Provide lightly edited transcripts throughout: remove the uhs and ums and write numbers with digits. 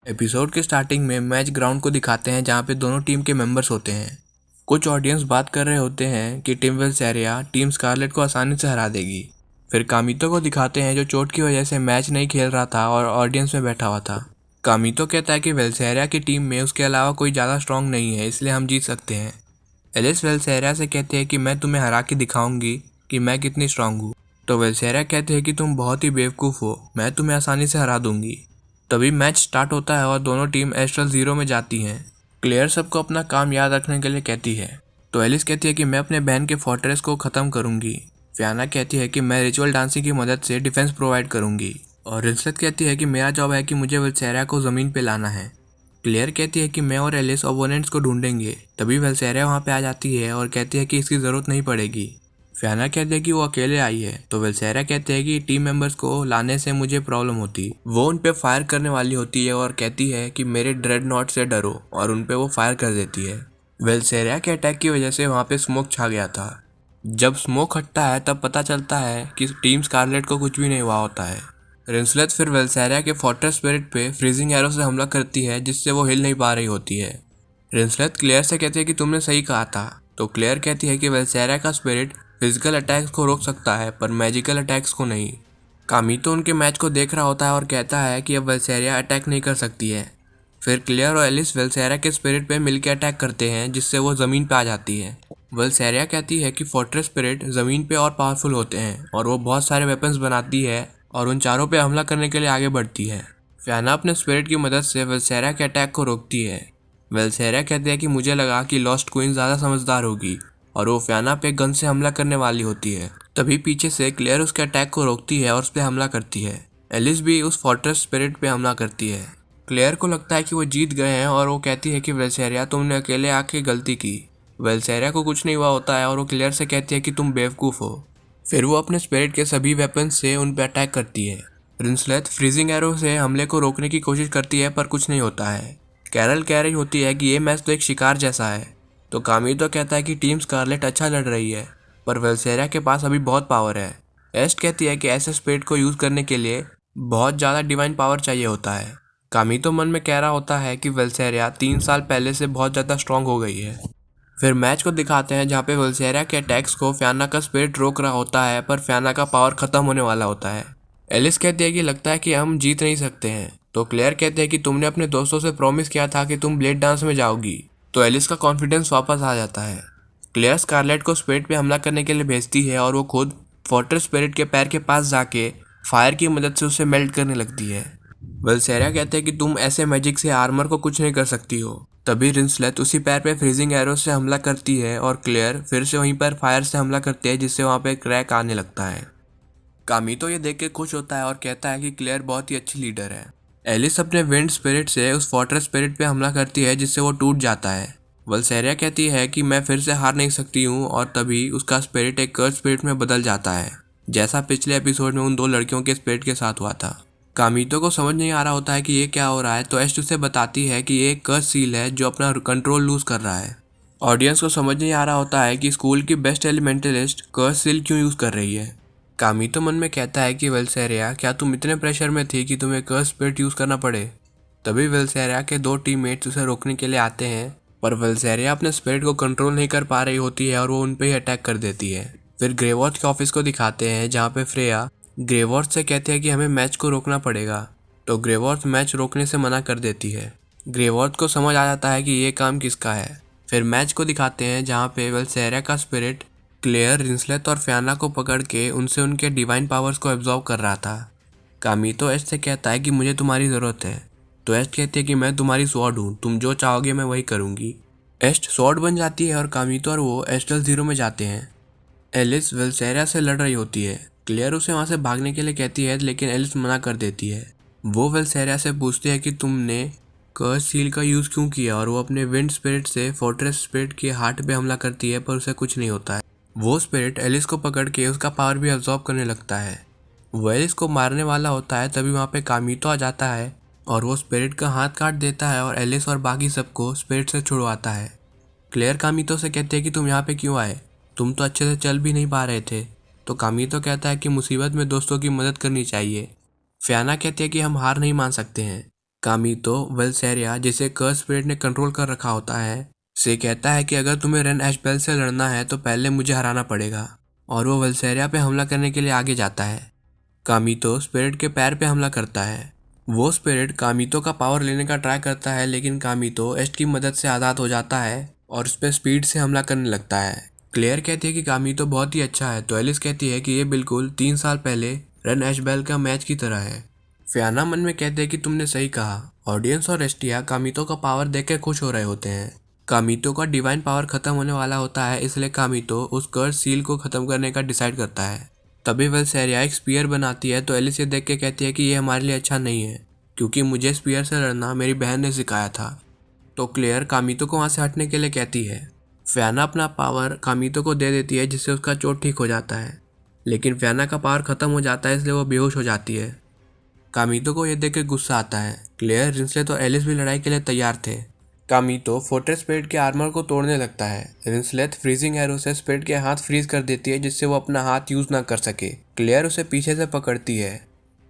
Episode के starting में match ground को दिखाते हैं जहां पे दोनों टीम के मेंबर्स होते हैं। कुछ ऑडियंस बात कर रहे होते हैं कि टीम वेलसेरिया टीम स्कारलेट को आसानी से हरा देगी। फिर कामितो को दिखाते हैं जो चोट की वजह से मैच नहीं खेल रहा था और ऑडियंस में बैठा हुआ था। कामितो कहता है कि वेलसेरिया की टीम में उसके अलावा कोई ज़्यादा स्ट्रांग नहीं है, इसलिए हम जीत सकते हैं। एलिस वेलसेरिया से कहते हैं कि मैं तुम्हें हरा के दिखाऊंगी कि मैं कितनी स्ट्रांग हूँ। तो वेलसेरिया कहते हैं कि तुम बहुत ही बेवकूफ़ हो, मैं तुम्हें आसानी से हरा दूंगी। तभी मैच स्टार्ट होता है और दोनों टीम एस्ट्रल ज़ीरो में जाती हैं। क्लेयर सबको अपना काम याद रखने के लिए कहती है। तो एलिस कहती है कि मैं अपने बहन के फोर्ट्रेस को ख़त्म करूंगी। फियाना कहती है कि मैं रिचुअल डांसिंग की मदद से डिफेंस प्रोवाइड करूंगी। और रिंसलेट कहती है कि मेरा जॉब है कि मुझे वेलसेरिया को ज़मीन पे लाना है। क्लेयर कहती है कि मैं और एलिस ओपोनेंट्स को ढूंढेंगे। तभी वेलसेरिया वहाँ पे आ जाती है और कहती है कि इसकी ज़रूरत नहीं पड़ेगी। फियाना कहते हैं कि वो अकेले आई है। तो वेलसेरिया कहते हैं कि टीम मेंबर्स को लाने से मुझे प्रॉब्लम होती। वो उन पे फायर करने वाली होती है और कहती है कि मेरे ड्रेडनॉट से डरो, और उन पे वो फायर कर देती है। वेलसेरिया के अटैक की वजह से वहाँ पे स्मोक छा गया था। जब स्मोक हटता है तब पता चलता है कि टीम स्कारलेट को कुछ भी नहीं हुआ होता है। रिंसलेट फिर वेलसेरिया के फोर्ट्रेस स्पिरिट पे फ्रीजिंग एरो से हमला करती है जिससे वो हिल नहीं पा रही होती है। रिंसलेट क्लेयर से कहती है कि तुमने सही कहा था। तो क्लेयर कहती है कि वेलसेरिया का स्पिरिट फिजिकल अटैक्स को रोक सकता है पर मैजिकल अटैक्स को नहीं। कामितो उनके मैच को देख रहा होता है और कहता है कि अब वेलसेरिया अटैक नहीं कर सकती है। फिर क्लेयर और एलिस वेलसेरिया के स्पिरिट पे मिलकर अटैक करते हैं जिससे वो ज़मीन पे आ जाती है। वेलसेरिया कहती है कि फोर्ट्रेस स्पिरिट ज़मीन पे और पावरफुल होते हैं और वो बहुत सारे वेपन्स बनाती है और उन चारों पे हमला करने के लिए आगे बढ़ती है। फियाना अपने स्पिरिट की मदद से वेलसेरिया के अटैक को रोकती है। वेलसेरिया कहती है कि मुझे लगा कि लॉस्ट क्वीन ज़्यादा समझदार होगी और वो फियाना पे गन से हमला करने वाली होती है। तभी पीछे से क्लेयर उसके अटैक को रोकती है और उस पर हमला करती है। एलिस भी उस फोर्ट्रेस स्पिरिट पे हमला करती है। क्लेयर को लगता है कि वो जीत गए हैं और वो कहती है कि वेलसेरिया तुमने अकेले आके गलती की। वेलसेरिया को कुछ नहीं हुआ होता है और वो क्लेयर से कहती है कि तुम बेवकूफ़ हो। फिर वो अपने स्पिरिट के सभी वेपन से उन पर अटैक करती है। रिंसलेट फ्रीजिंग एरो से हमले को रोकने की कोशिश करती है पर कुछ नहीं होता है। कैरल कह रही होती है कि ये मैच तो एक शिकार जैसा है। तो कामितो कहता है कि टीम स्कारलेट अच्छा लड़ रही है पर वेलसेरिया के पास अभी बहुत पावर है। एस्ट कहती है कि ऐसे स्पिरिट को यूज़ करने के लिए बहुत ज़्यादा डिवाइन पावर चाहिए होता है। कामितो मन में कह रहा होता है कि वेलसेरिया 3 साल पहले से बहुत ज़्यादा स्ट्रांग हो गई है। फिर मैच को दिखाते हैं जहाँ पे वेलसेरिया के अटैक्स को फियाना का स्पिरिट रोक रहा होता है पर फियाना का पावर ख़त्म होने वाला होता है। एलिस कहती है कि लगता है कि हम जीत नहीं सकते हैं। तो क्लेयर कहते हैं कि तुमने अपने दोस्तों से प्रॉमिस किया था कि तुम ब्लेड डांस में जाओगी। तो एलिस का कॉन्फिडेंस वापस आ जाता है। क्लेयर स्कारलेट को स्पिरिट पे हमला करने के लिए भेजती है और वो खुद फोर्ट्रेस स्पिरिट के पैर के पास जाके फायर की मदद से उसे मेल्ट करने लगती है। वेलसेरिया कहते हैं कि तुम ऐसे मैजिक से आर्मर को कुछ नहीं कर सकती हो। तभी रिंसलेट उसी पैर पे फ्रीजिंग एरो से हमला करती है और क्लेयर फिर से वहीं पर फायर से हमला करती है जिससे वहाँ पे क्रैक आने लगता है। कामितो ये देख के खुश होता है और कहता है कि क्लेयर बहुत ही अच्छी लीडर है। एलिस अपने विंड स्पिरिट से उस फोर्ट्रेस स्पिरिट पे हमला करती है जिससे वो टूट जाता है। वेलसेरिया कहती है कि मैं फिर से हार नहीं सकती हूँ और तभी उसका स्पिरिट एक कर्स स्पिरिट में बदल जाता है, जैसा पिछले एपिसोड में उन 2 लड़कियों के स्पिरिट के साथ हुआ था। कामितो को समझ नहीं आ रहा होता है कि ये क्या हो रहा है तो एस्ट उसे बताती है कि ये एक कर्स सील है जो अपना कंट्रोल लूज कर रहा है। ऑडियंस को समझ नहीं आ रहा होता है कि स्कूल की बेस्ट एलिमेंटलिस्ट कर्स सील क्यों यूज़ कर रही है। कामितो मन में कहता है कि वेलसेरिया क्या तुम इतने प्रेशर में थी कि तुम्हें कर्स स्पिरिट यूज़ करना पड़े। तभी वेलसेरिया के 2 टीममेट्स उसे रोकने के लिए आते हैं पर वेलसेरिया अपने स्पिरिट को कंट्रोल नहीं कर पा रही होती है और वो उन पे ही अटैक कर देती है। फिर ग्रेवॉर्थ के ऑफिस को दिखाते हैं जहाँ पे फ्रेया ग्रेवॉर्थ से कहते हैं कि हमें मैच को रोकना पड़ेगा। तो ग्रेवॉर्थ मैच रोकने से मना कर देती है। ग्रेवॉर्थ को समझ आ जाता है कि ये काम किसका है। फिर मैच को दिखाते हैं जहाँ पे वेलसेरिया का स्पिरिट क्लेयर, रिंसलेट और फियाना को पकड़ के उनसे उनके डिवाइन पावर्स को एब्जॉर्ब कर रहा था। कामितो एस्ट से कहता है कि मुझे तुम्हारी ज़रूरत है। तो एस्ट कहती है कि मैं तुम्हारी स्वॉर्ड हूँ, तुम जो चाहोगे मैं वही करूँगी। एस्ट स्वॉर्ड बन जाती है और कामितो और वो एस्ट्रल ज़ीरो में जाते हैं। एलिस वेलसेरिया से लड़ रही होती है। क्लेयर उसे वहाँ से भागने के लिए कहती है लेकिन एलिस मना कर देती है। वो वेलसेरिया से पूछती है कि तुमने कर्स सील का यूज़ क्यों किया और वो अपने विंड स्पिरिट से फोर्ट्रेस स्पिरिट के हार्ट पे हमला करती है पर उसे कुछ नहीं होता है। वो स्पिरिट एलिस को पकड़ के उसका पावर भी अब्जॉर्ब करने लगता है। वो एलिस को मारने वाला होता है तभी वहाँ पे कामितो आ जाता है और वो स्पिरिट का हाथ काट देता है और एलिस और बाकी सबको स्पिरिट से छुड़वाता है। क्लेयर कामितो से कहते हैं कि तुम यहाँ पे क्यों आए, तुम तो अच्छे से चल भी नहीं पा रहे थे। तो कामितो कहता है कि मुसीबत में दोस्तों की मदद करनी चाहिए। फियाना कहती है कि हम हार नहीं मान सकते हैं। कामितो वेलसेरिया, जिसे कर्स स्पिरिट ने कंट्रोल कर रखा होता है, से कहता है कि अगर तुम्हें रेन एशबेल से लड़ना है तो पहले मुझे हराना पड़ेगा, और वो वेलसेरिया पे हमला करने के लिए आगे जाता है। कामितो स्पिरिट के पैर पे हमला करता है। वो स्पिरिट कामितो का पावर लेने का ट्राई करता है, लेकिन कामितो एस्ट की मदद से आज़ाद हो जाता है और उस पर स्पीड से हमला करने लगता है। क्लेयर कहती है कि कामितो बहुत ही अच्छा है, तो एलिस कहती है कि ये बिल्कुल 3 साल पहले रन एशबेल का मैच की तरह है। फियाना मन में कहते हैं कि तुमने सही कहा। ऑडियंस और एस्टिया कामितो का पावर देख के खुश हो रहे होते हैं। कामितो का डिवाइन पावर खत्म होने वाला होता है, इसलिए कामितो उस कर्स सील को खत्म करने का डिसाइड करता है। तभी वेलसेरिया एक स्पीयर बनाती है, तो एलिस ये देख के कहती है कि ये हमारे लिए अच्छा नहीं है, क्योंकि मुझे स्पीयर से लड़ना मेरी बहन ने सिखाया था। तो क्लेयर कामितो को वहाँ से हटने के लिए कहती है। फियाना अपना पावर कामितो को दे देती है, जिससे उसका चोट ठीक हो जाता है, लेकिन फियाना का पावर खत्म हो जाता है, इसलिए वो बेहोश हो जाती है। कामितो को यह देख के गुस्सा आता है। क्लेयर, रिंसलेट और एलिस भी लड़ाई के लिए तैयार थे। कामितो फोर्ट्रेस स्पिरिट के आर्मर को तोड़ने लगता है। रिंसलेट फ्रीजिंग एरो से स्पिरिट के हाथ फ्रीज कर देती है, जिससे वो अपना हाथ यूज ना कर सके। क्लेयर उसे पीछे से पकड़ती है।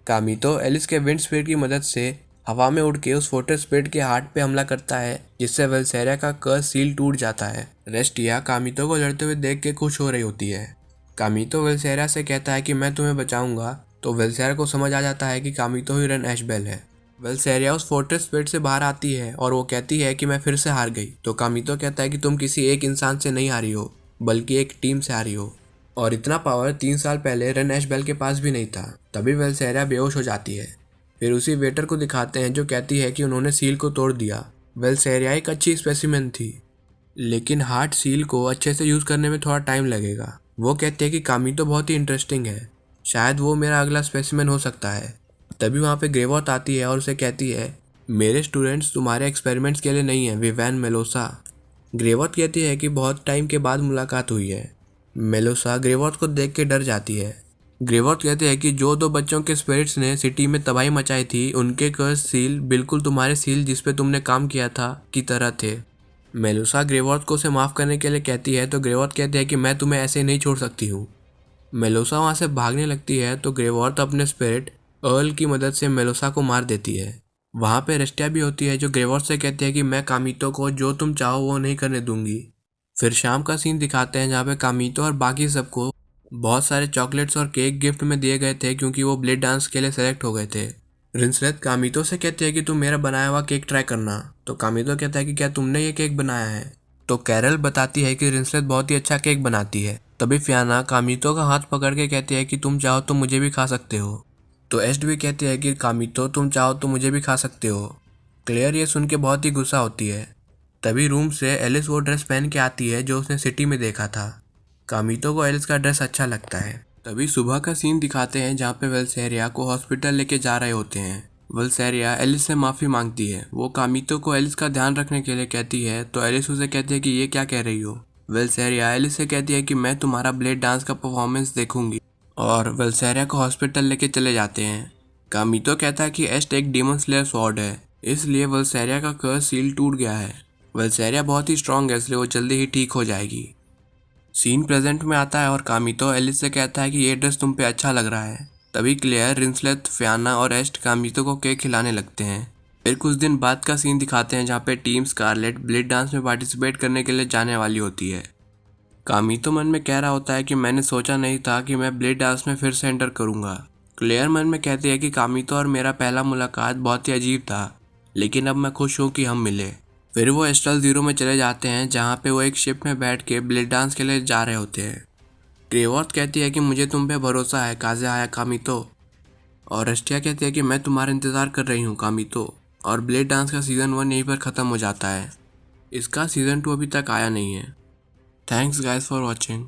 कामितो एलिस के विंड स्पिरिट की मदद से हवा में उड़ के उस फोर्ट्रेस स्पिरिट के हार्ट पे हमला करता है, जिससे वेलसेरिया का कर्स सील टूट जाता है। रेस्टिया कामितो को लड़ते हुए देख के खुश हो रही होती है। कामितो वेलसेरिया से कहता है कि मैं तुम्हें बचाऊंगा, तो वेलसेरिया को समझ आ जाता है कि कामितो ही रन एशबेल है। वेलसेरिया उस फोर्ट्रेस स्पिरिट से बाहर आती है और वो कहती है कि मैं फिर से हार गई। तो कामितो कहता है कि तुम किसी एक इंसान से नहीं हारी हो, बल्कि एक टीम से हारी हो, और इतना पावर 3 साल पहले रन एशबेल के पास भी नहीं था। तभी वेलसेरिया बेहोश हो जाती है। फिर उसी वेटर को दिखाते हैं, जो कहती है कि उन्होंने सील को तोड़ दिया। वेलसेरिया एक अच्छी स्पेसिमेन थी, लेकिन हार्ट सील को अच्छे से यूज़ करने में थोड़ा टाइम लगेगा। वो कहती है कि कामितो बहुत ही इंटरेस्टिंग है, शायद वो मेरा अगला स्पेसिमेन हो सकता है। तभी वहाँ पे ग्रेवॉथ आती है और उसे कहती है, मेरे स्टूडेंट्स तुम्हारे एक्सपेरिमेंट्स के लिए नहीं है, विवैन मेलोसा। ग्रेवॉथ कहती है कि बहुत टाइम के बाद मुलाकात हुई है। मेलोसा ग्रेवॉथ को देख के डर जाती है। ग्रेवॉथ कहते हैं कि जो 2 बच्चों के स्पिरिट्स ने सिटी में तबाही मचाई थी, उनके कर्स सील बिल्कुल तुम्हारे सील जिस पे तुमने काम किया था की तरह थे। मेलोसा ग्रेवॉथ को उसे माफ़ करने के लिए कहती है, तो ग्रेवॉथ कहते हैं कि मैं तुम्हें ऐसे नहीं छोड़ सकती हूँ। मेलोसा वहाँ से भागने लगती है, तो ग्रेवॉथ अपने स्पिरिट अर्ल की मदद से मेलोसा को मार देती है। वहाँ पे रेस्टिया भी होती है, जो ग्रेवॉथ से कहती है कि मैं कामितो को जो तुम चाहो वो नहीं करने दूंगी। फिर शाम का सीन दिखाते हैं, जहाँ पे कामितो और बाकी सबको बहुत सारे चॉकलेट्स और केक गिफ्ट में दिए गए थे, क्योंकि वो ब्लेड डांस के लिए सेलेक्ट हो गए थे। रिंसलेट कामितो से कहती है कि तुम मेरा बनाया हुआ केक ट्राई करना। तो कामितो कहता है कि क्या तुमने ये केक बनाया है? तो कैरल बताती है कि रिंसलेट बहुत ही अच्छा केक बनाती है। तभी फियाना कामितो का हाथ पकड़ के कहती है कि तुम चाहो तो मुझे भी खा सकते हो। तो एस्ट भी कहती है कि कामितो तुम चाहो तो मुझे भी खा सकते हो। क्लेयर ये सुन के बहुत ही गुस्सा होती है। तभी रूम से एलिस वो ड्रेस पहन के आती है जो उसने सिटी में देखा था। कामितो को एलिस का ड्रेस अच्छा लगता है। तभी सुबह का सीन दिखाते हैं, जहाँ पे वेलसेरिया को हॉस्पिटल लेके जा रहे होते हैं। वेलसेरिया एलिस से माफ़ी मांगती है। वो कामितो को एलिस का ध्यान रखने के लिए कहती है, तो एलिस उसे कहती है कि ये क्या कह रही हो। वेलसेरिया एलिस से कहती है कि मैं तुम्हारा ब्लेड डांस का परफॉर्मेंस देखूंगी, और वेलसेरिया को हॉस्पिटल लेके चले जाते हैं। कामितो कहता है कि एस्ट एक डीमन स्लेयर स्वॉर्ड है, इसलिए वेलसेरिया का कर्स सील टूट गया है। वेलसेरिया बहुत ही स्ट्रांग है, इसलिए वो जल्दी ही ठीक हो जाएगी। सीन प्रेजेंट में आता है और कामितो एलिस से कहता है कि ये ड्रेस तुम पे अच्छा लग रहा है। तभी क्लेयर, रिंसलेट, फियाना और एस्ट कामितो को केक खिलाने लगते हैं। फिर कुछ दिन बाद का सीन दिखाते हैं, जहाँ पे टीम स्कारलेट ब्लेड डांस में पार्टिसिपेट करने के लिए जाने वाली होती है। कामितो मन में कह रहा होता है कि मैंने सोचा नहीं था कि मैं ब्लेड डांस में फिर से एंटर करूंगा। क्लेयर मन में कहती है कि कामितो और मेरा पहला मुलाकात बहुत ही अजीब था, लेकिन अब मैं खुश हूँ कि हम मिले। फिर वो एस्ट्रल जीरो में चले जाते हैं, जहाँ पे वो एक शिप में बैठ के ब्लेड डांस के लिए जा रहे होते हैं। ग्रेवॉथ कहती है कि मुझे तुम पे भरोसा है काज़ेहाया कामितो, और रेस्टिया कहती है कि मैं तुम्हारा इंतज़ार कर रही हूँ कामितो। और ब्लेड डांस का सीज़न 1 यहीं पर ख़त्म हो जाता है। इसका सीज़न 2 अभी तक आया नहीं है। Thanks guys for watching.